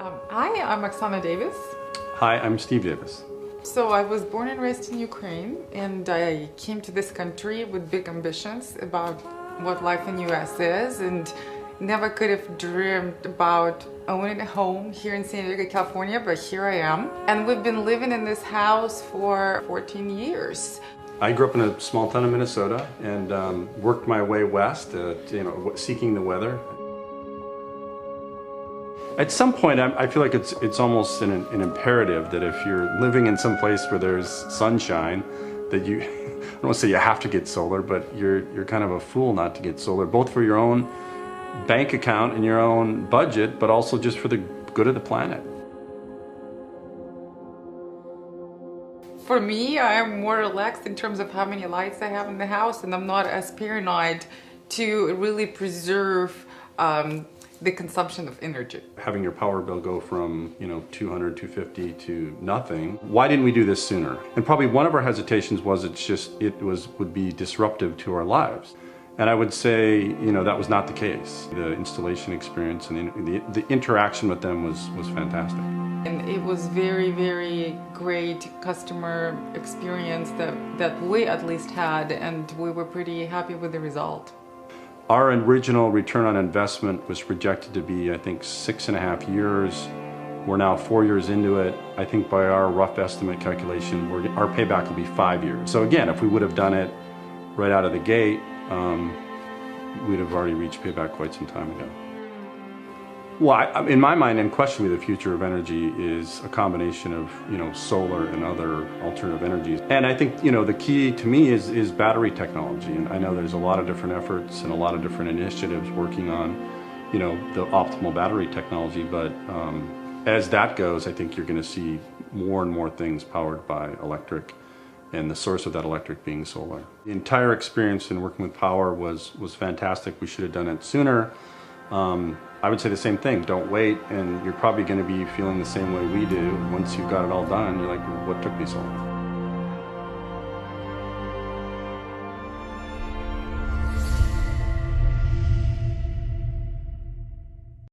Hi, I'm Oksana Davis. Hi, I'm Steve Davis. So I was born and raised in Ukraine, and I came to this country with big ambitions about what life in US is, and never could have dreamed about owning a home here in San Diego, California, but here I am. And we've been living in this house for 14 years. I grew up in a small town in Minnesota and worked my way west, seeking the weather. At some point, I feel like it's almost an imperative that if you're living in some place where there's sunshine, that you, I don't want to say you have to get solar, but you're kind of a fool not to get solar, both for your own bank account and your own budget, but also just for the good of the planet. For me, I'm more relaxed in terms of how many lights I have in the house, and I'm not as paranoid to really preserve the consumption of energy. Having your power bill go from, 200, 250 to nothing. Why didn't we do this sooner? And probably one of our hesitations was would be disruptive to our lives. And I would say, that was not the case. The installation experience and the interaction with them was fantastic. And it was very, very great customer experience that we at least had, and we were pretty happy with the result. Our original return on investment was projected to be, I think, 6.5 years. We're now 4 years into it. I think by our rough estimate calculation, our payback will be 5 years. So again, if we would have done it right out of the gate, we'd have already reached payback quite some time ago. Well, in my mind, unquestionably, the future of energy is a combination of, solar and other alternative energies. And I think, the key to me is battery technology. And I know there's a lot of different efforts and a lot of different initiatives working on, the optimal battery technology. But as that goes, I think you're going to see more and more things powered by electric, and the source of that electric being solar. The entire experience in working with power was fantastic. We should have done it sooner. I would say the same thing. Don't wait, and you're probably going to be feeling the same way we do. Once you've got it all done, you're like, what took me so long?